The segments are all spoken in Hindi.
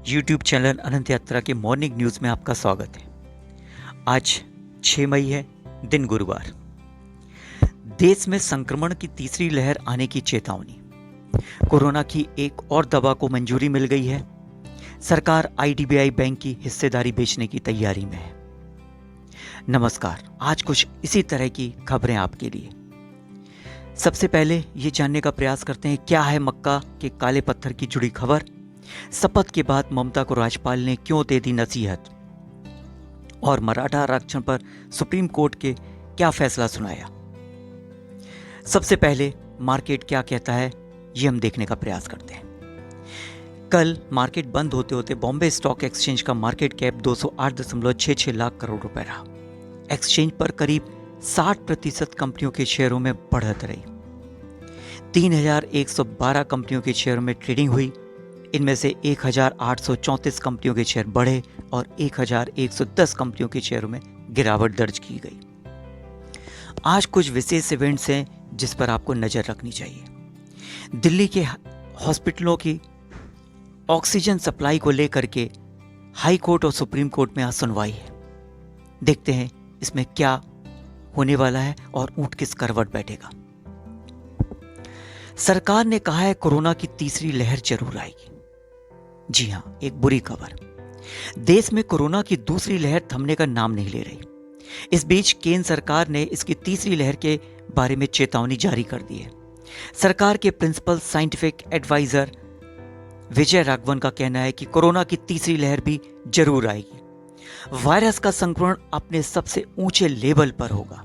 YouTube चैनल अनंत यात्रा के मॉर्निंग न्यूज़ में आपका स्वागत है। आज 6 मई है, दिन गुरुवार। देश में संक्रमण की तीसरी लहर आने की चेतावनी। कोरोना की एक और दवा को मंजूरी मिल गई है। सरकार IDBI बैंक की हिस्सेदारी बेचने की तैयारी में है। नमस्कार, आज कुछ इसी तरह की खबरें आपके लिए। सबसे पहले ये जानने का प्रयास करते हैं क्या है मक्का के काले पत्थर की जुड़ी खबर। शपथ के बाद ममता को राज्यपाल ने क्यों दे दी नसीहत, और मराठा आरक्षण पर सुप्रीम कोर्ट के क्या फैसला सुनाया। सबसे पहले मार्केट क्या कहता है ये हम देखने का प्रयास करते हैं। कल मार्केट बंद होते होते बॉम्बे स्टॉक एक्सचेंज का मार्केट कैप 208.66 लाख करोड़ रुपए रहा। एक्सचेंज पर करीब 60% कंपनियों के शेयरों में बढ़त रही। 3112 कंपनियों के शेयरों में ट्रेडिंग हुई। इनमें से 1834 कंपनियों के शेयर बढ़े और 1110 कंपनियों के शेयरों में गिरावट दर्ज की गई। आज कुछ विशेष इवेंट्स हैं जिस पर आपको नजर रखनी चाहिए। दिल्ली के हॉस्पिटलों की ऑक्सीजन सप्लाई को लेकर के हाई कोर्ट और सुप्रीम कोर्ट में आज सुनवाई है। देखते हैं इसमें क्या होने वाला है और ऊंट किस करवट बैठेगा। सरकार ने कहा है कोरोना की तीसरी लहर जरूर आएगी। जी हां, एक बुरी खबर। देश में कोरोना की दूसरी लहर थमने का नाम नहीं ले रही। इस बीच केंद्र सरकार ने इसकी तीसरी लहर के बारे में चेतावनी जारी कर दी है। सरकार के principal scientific adviser Vijay Raghavan का कहना है कि कोरोना की तीसरी लहर भी जरूर आएगी। वायरस का संक्रमण अपने सबसे ऊंचे लेवल पर होगा,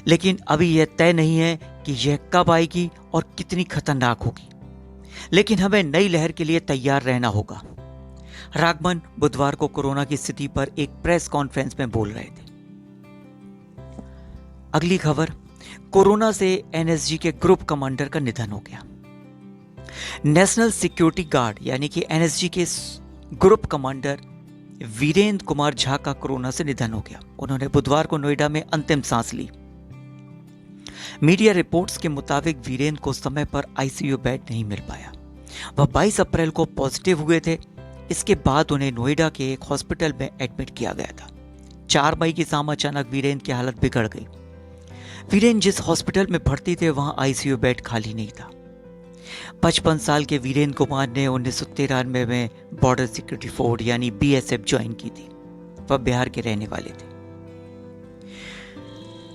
लेकिन अभी यह तय नहीं है कि यह कब आएगी और कितनी खतरनाक होगी। लेकिन हमें नई लहर के लिए तैयार रहना होगा। राघवन बुधवार को कोरोना की स्थिति पर एक प्रेस कॉन्फ्रेंस में बोल रहे थे। अगली खबर, कोरोना से NSG के ग्रुप कमांडर का निधन हो गया। नेशनल सिक्योरिटी गार्ड यानी कि NSG के ग्रुप कमांडर वीरेंद्र कुमार झा का कोरोना से निधन हो गया। उन्होंने बुधवार को नोएडा में अंतिम सांस ली। मीडिया रिपोर्ट्स के मुताबिक वीरेंद्र को समय पर ICU बेड नहीं मिल पाया। वह 22 अप्रैल को पॉजिटिव हुए थे। इसके बाद उन्हें नोएडा के एक हॉस्पिटल में एडमिट किया गया था। 4 मई की शाम अचानक वीरेंद्र की हालत बिगड़ गई। वीरेंद्र जिस हॉस्पिटल में भर्ती थे वहां ICU बेड खाली नहीं था। 55 साल के वीरेंद्र कुमार ने 1993 में बॉर्डर सिक्योरिटी फोर्स यानी BSF ज्वाइन की थी। वह बिहार के रहने वाले थे।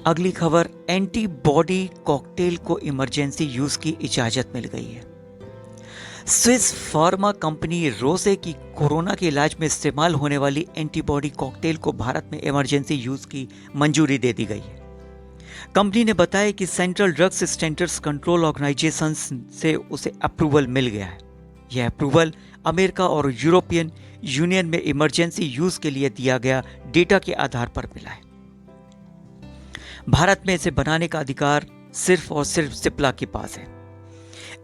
अगली खबर, एंटीबॉडी कॉकटेल को इमरजेंसी यूज की इजाजत मिल गई है। स्विस फार्मा कंपनी रोसे की कोरोना के इलाज में इस्तेमाल होने वाली एंटीबॉडी कॉकटेल को भारत में इमरजेंसी यूज की मंजूरी दे दी गई है। कंपनी ने बताया कि central drugs standards control organisation से उसे अप्रूवल मिल गया है। यह अप्रूवल अमेरिका और यूरोपियन यूनियन में इमरजेंसी यूज के लिए दिया गया डेटा के आधार पर मिला है। भारत में इसे बनाने का अधिकार सिर्फ और सिर्फ सिप्ला के पास है।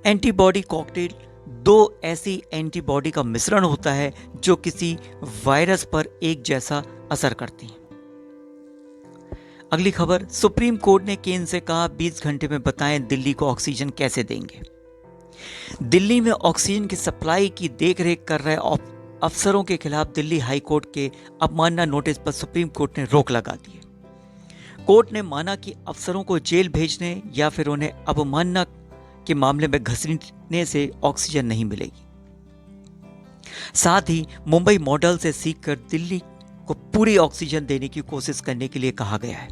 एंटीबॉडी कॉकटेल 2 ऐसी एंटीबॉडी का मिश्रण होता है जो किसी वायरस पर एक जैसा असर करती है। अगली खबर, सुप्रीम कोर्ट ने केंद्र से कहा 20 घंटे में बताएं दिल्ली को ऑक्सीजन कैसे देंगे। दिल्ली में ऑक्सीजन की सप्लाई की देखरेख कर रहे अफसरों के खिलाफ दिल्ली हाई कोर्ट के अवमानना नोटिस पर सुप्रीम कोर्ट ने रोक लगा दी है। कोर्ट ने माना कि अफसरों को जेल भेजने या फिर उन्हें अवमानना के मामले में घसीटने से ऑक्सीजन नहीं मिलेगी। साथ ही मुंबई मॉडल से सीखकर दिल्ली को पूरी ऑक्सीजन देने की कोशिश करने के लिए कहा गया है।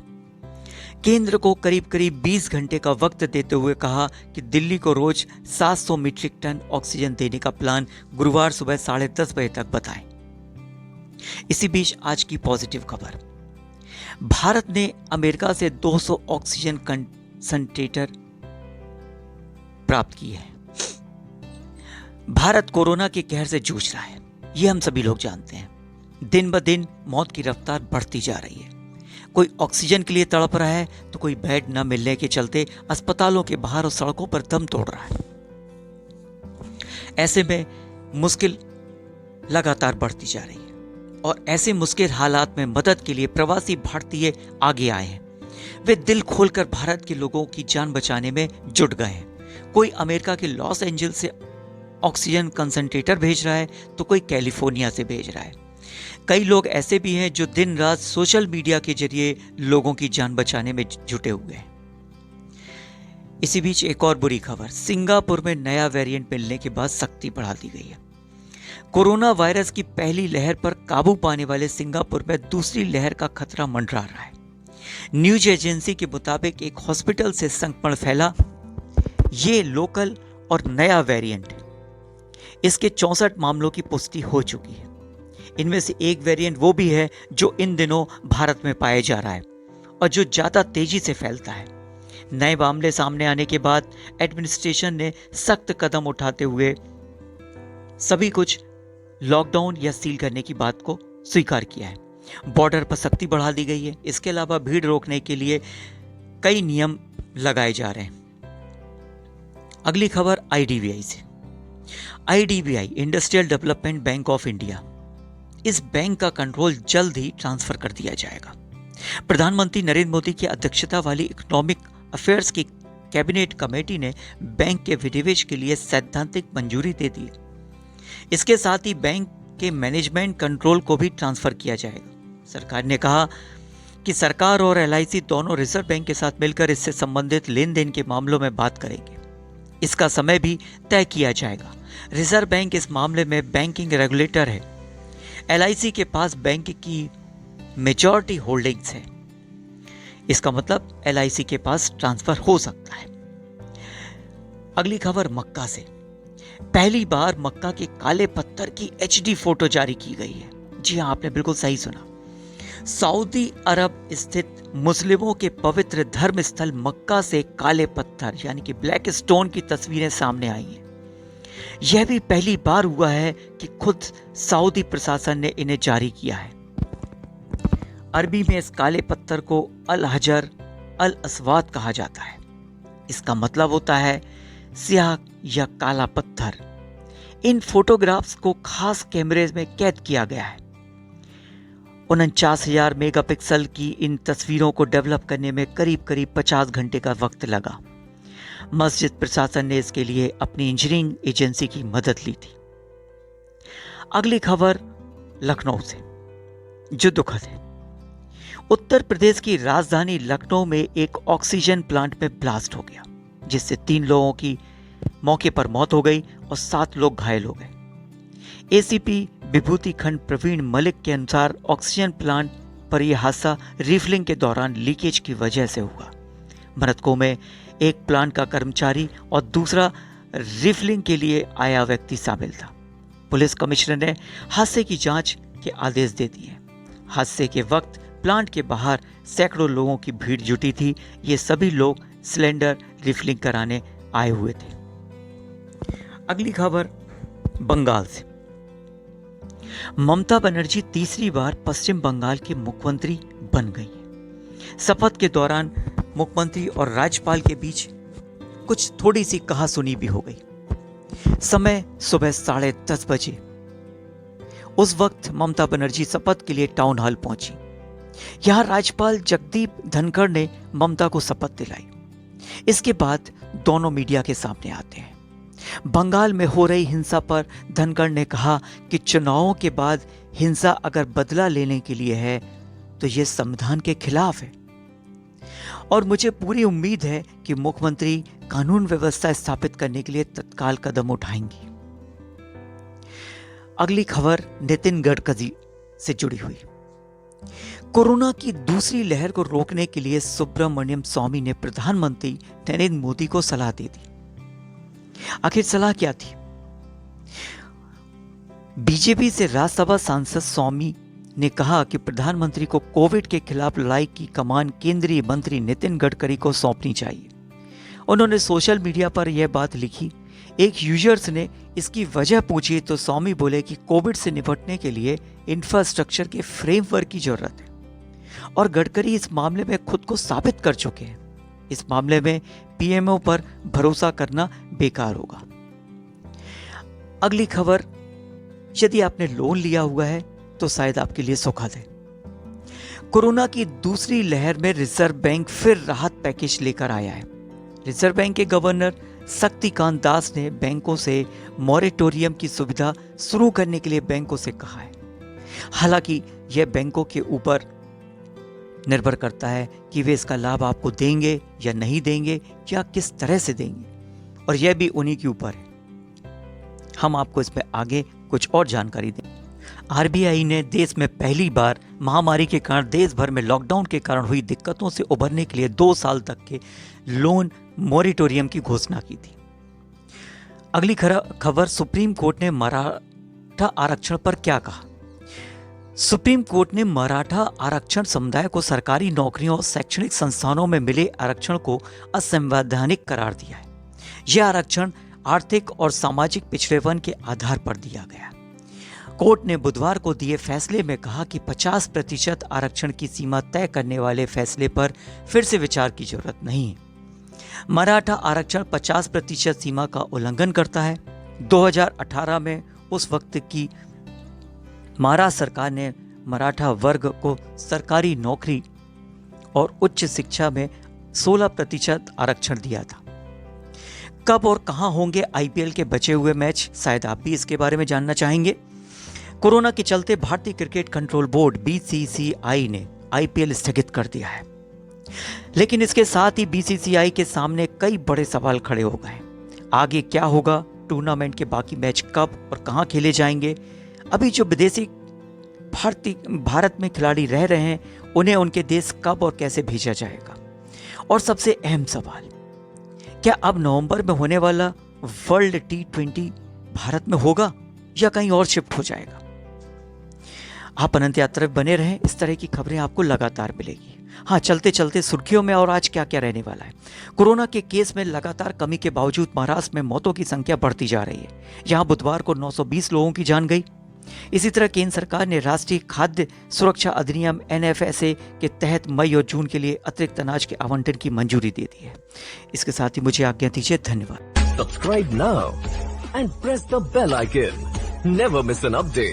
केंद्र को करीब करीब 20 घंटे का वक्त देते हुए कहा कि दिल्ली को रोज 700 मीट्रिक टन ऑक्सीजन देने का प्लान गुरुवार सुबह 10:30 बजे तक बताएं। इसी बीच आज की पॉजिटिव खबर, भारत ने अमेरिका से 200 ऑक्सीजन कंसंट्रेटर प्राप्त की है। भारत कोरोना के कहर से जूझ रहा है, यह हम सभी लोग जानते हैं। दिन ब दिन मौत की रफ्तार बढ़ती जा रही है। कोई ऑक्सीजन के लिए तड़प रहा है तो कोई बेड न मिलने के चलते अस्पतालों के बाहर और सड़कों पर दम तोड़ रहा है। ऐसे में मुश्किल लगातार बढ़ती जा रही है और ऐसे मुश्किल हालात में मदद के लिए प्रवासी भारतीय आगे आए हैं। वे दिल खोलकर भारत के लोगों की जान बचाने में जुट गए हैं। कोई अमेरिका के लॉस एंजल्स से ऑक्सीजन कंसंट्रेटर भेज रहा है, तो कोई कैलिफोर्निया से भेज रहा है। कई लोग ऐसे भी हैं जो दिन रात सोशल मीडिया के जरिए लोगों की जान बचाने में जुटे हुए हैं। इसी बीच एक और बुरी खबर, सिंगापुर में नया वेरिएंट मिलने के बाद सख्ती बढ़ा दी गई है। कोरोना वायरस की पहली लहर पर काबू पाने वाले सिंगापुर में दूसरी लहर का खतरा मंडरा रहा है। न्यूज एजेंसी के मुताबिक एक हॉस्पिटल से संक्रमण फैला। ये लोकल और नया वेरिएंट है। इसके 64 मामलों की पुष्टि हो चुकी है। इनमें से एक वेरिएंट वो भी है जो इन दिनों भारत में पाया जा रहा है और जो ज्यादा तेजी से फैलता है। नए मामले सामने आने के बाद एडमिनिस्ट्रेशन ने सख्त कदम उठाते हुए सभी कुछ लॉकडाउन या सील करने की बात को स्वीकार किया है। बॉर्डर पर सख्ती बढ़ा दी गई है। इसके अलावा भीड़ रोकने के लिए कई नियम लगाए जा रहे हैं। अगली खबर आईडीबीआई से। IDBI, industrial development bank of India, इस बैंक का कंट्रोल जल्द ही ट्रांसफर कर दिया जाएगा। प्रधानमंत्री नरेंद्र मोदी की अध्यक्षता वाली इकोनॉमिक अफेयर्स की कैबिनेट कमेटी ने बैंक के विनिवेश के लिए सैद्धांतिक मंजूरी दे दी। इसके साथ ही बैंक के मैनेजमेंट कंट्रोल को भी ट्रांसफर किया जाएगा। सरकार ने कहा कि सरकार और एलआईसी दोनों रिजर्व बैंक के साथ मिलकर इससे संबंधित लेन देन के मामलों में बात करेंगे। इसका समय भी तय किया जाएगा। रिजर्व बैंक इस मामले में बैंकिंग रेगुलेटर है। एलआईसी के पास बैंक की मेजॉरिटी होल्डिंग्स है। इसका मतलब एलआईसी के पास ट्रांसफर हो सकता है। अगली खबर मक्का से। पहली बार मक्का के काले पत्थर की एचडी फोटो जारी की गई है। जी हां, आपने बिल्कुल सही सुना। सऊदी अरब स्थित मुस्लिमों के पवित्र धर्म स्थल मक्का से काले पत्थर यानी कि ब्लैक स्टोन की तस्वीरें सामने आई हैं। यह भी पहली बार हुआ है कि खुद सऊदी प्रशासन ने इन्हें जारी किया है। अरबी में इस काले पत्थर को अल हजर अल अस्वाद कहा जाता है। इसका मतलब होता है स्याह या काला पत्थर। इन फोटोग्राफ्स को खास कैमरे में कैद किया गया है। 49,000 मेगापिक्सल की इन तस्वीरों को डेवलप करने में करीब 50 घंटे का वक्त लगा। मस्जिद प्रशासन ने इसके लिए अपनी इंजीनियरिंग एजेंसी की मदद ली थी। अगली खबर लखनऊ से, जो दुखद है। उत्तर प्रदेश की राजधानी लखनऊ में एक ऑक्सीजन प्लांट में ब्लास्ट हो गया, जिससे 3 लोगों की मौके पर मौत हो गई और 7 लोग घायल हो गए। एसीपी विभूति खंड प्रवीण मलिक के अनुसार ऑक्सीजन प्लांट पर यह हादसा रिफिलिंग के दौरान लीकेज की वजह से हुआ। मृतकों में एक प्लांट का कर्मचारी और दूसरा रिफिलिंग के लिए आया व्यक्ति शामिल था। पुलिस कमिश्नर ने हादसे की जांच के आदेश दे दिए। हादसे के वक्त प्लांट के बाहर सैकड़ों लोगों की भीड़ जुटी थी। ये सभी लोग सिलेंडर रिफिलिंग कराने आए हुए थे। अगली खबर बंगाल से। ममता बनर्जी तीसरी बार पश्चिम बंगाल की मुख्यमंत्री बन गई है। शपथ के दौरान मुख्यमंत्री और राज्यपाल के बीच कुछ थोड़ी सी कहासुनी भी हो गई। समय सुबह 10:30 बजे। उस वक्त ममता बनर्जी शपथ के लिए टाउन हॉल पहुंची। यहां राज्यपाल जगदीप धनखड़ ने ममता को शपथ दिलाई। इसके बाद दोनों मीडिया के सामने आते हैं। बंगाल में हो रही हिंसा पर धनखड़ ने कहा कि चुनावों के बाद हिंसा अगर बदला लेने के लिए है तो यह संविधान के खिलाफ है और मुझे पूरी उम्मीद है कि मुख्यमंत्री कानून व्यवस्था स्थापित करने के लिए तत्काल कदम उठाएंगी। अगली खबर नितिन गडकरी से जुड़ी हुई। कोरोना की दूसरी लहर को रोकने के लिए सुब्रमण्यम स्वामी ने प्रधानमंत्री नरेंद्र मोदी को सलाह दे दी। आखिर सलाह क्या थी? बीजेपी से राज्यसभा सांसद स्वामी ने कहा कि प्रधानमंत्री को कोविड के खिलाफ लड़ाई की कमान केंद्रीय मंत्री नितिन गडकरी को सौंपनी चाहिए। उन्होंने सोशल मीडिया पर यह बात लिखी। एक यूजर्स ने इसकी वजह पूछी तो स्वामी बोले कि कोविड से निपटने के लिए इंफ्रास्ट्रक्चर के फ्रेमवर्क की जरूरत है और गडकरी इस मामले में खुद को साबित कर चुके हैं। इस मामले में पीएमओ पर भरोसा करना बेकार होगा। अगली खबर, यदि आपने लोन लिया हुआ है तो शायद आपके लिए सुखद है। कोरोना की दूसरी लहर में रिजर्व बैंक फिर राहत पैकेज लेकर आया है। रिजर्व बैंक के गवर्नर शक्तिकांत दास ने बैंकों से मॉरेटोरियम की सुविधा शुरू करने के लिए बैंकों से कहा है। हालांकि यह बैंकों के ऊपर निर्भर करता है कि वे इसका लाभ आपको देंगे या नहीं देंगे या किस तरह से देंगे, और यह भी उन्हीं के ऊपर है। हम आपको इसमें आगे कुछ और जानकारी दें। आरबीआई ने देश में पहली बार महामारी के कारण देश भर में लॉकडाउन के कारण हुई दिक्कतों से उबरने के लिए 2 साल तक के लोन मॉरेटोरियम की घोषणा की थी। अगली खबर, सुप्रीम कोर्ट ने मराठा आरक्षण पर क्या कहा। सुप्रीम कोर्ट ने मराठा आरक्षण समुदाय को सरकारी नौकरियों और शैक्षणिक संस्थानों में मिले आरक्षण को असंवैधानिक करार दिया है। यह आरक्षण आर्थिक और सामाजिक पिछड़ेपन के आधार पर दिया गया। कोर्ट ने बुधवार को दिए फैसले में कहा कि 50% आरक्षण की सीमा तय करने वाले फैसले पर फिर से विचार की जरूरत नहीं है। मराठा आरक्षण 50% सीमा का उल्लंघन करता है। 2018 में उस वक्त की महाराष्ट्र सरकार ने मराठा वर्ग को सरकारी नौकरी और उच्च शिक्षा में 16% आरक्षण दिया था। कब और कहां होंगे आईपीएल के बचे हुए मैच, शायद आप भी इसके बारे में जानना चाहेंगे। कोरोना के चलते भारतीय क्रिकेट कंट्रोल बोर्ड बीसीसीआई ने आईपीएल स्थगित कर दिया है, लेकिन इसके साथ ही बीसीसीआई के सामने कई बड़े सवाल खड़े हो गए। आगे क्या होगा, टूर्नामेंट के बाकी मैच कब और कहां खेले जाएंगे, अभी जो विदेशी भारत में खिलाड़ी रह रहे हैं उन्हें उनके देश कब और कैसे भेजा जाएगा, और सबसे अहम सवाल, क्या अब नवंबर में होने वाला वर्ल्ड T20 भारत में होगा या कहीं और शिफ्ट हो जाएगा। आप अनंत यात्रा में बने रहें, इस तरह की खबरें आपको लगातार मिलेगी। हाँ, चलते चलते सुर्खियों में और आज क्या क्या रहने वाला है। कोरोना के केस में लगातार कमी के बावजूद महाराष्ट्र में मौतों की संख्या बढ़ती जा रही है। यहाँ बुधवार को 920 लोगों की जान गई। इसी तरह केंद्र सरकार ने राष्ट्रीय खाद्य सुरक्षा अधिनियम NFSA के तहत मई और जून के लिए अतिरिक्त अनाज के आवंटन की मंजूरी दे दी है। इसके साथ ही मुझे आज्ञा दीजिए, धन्यवाद। Subscribe now and press the bell icon. Never miss an update.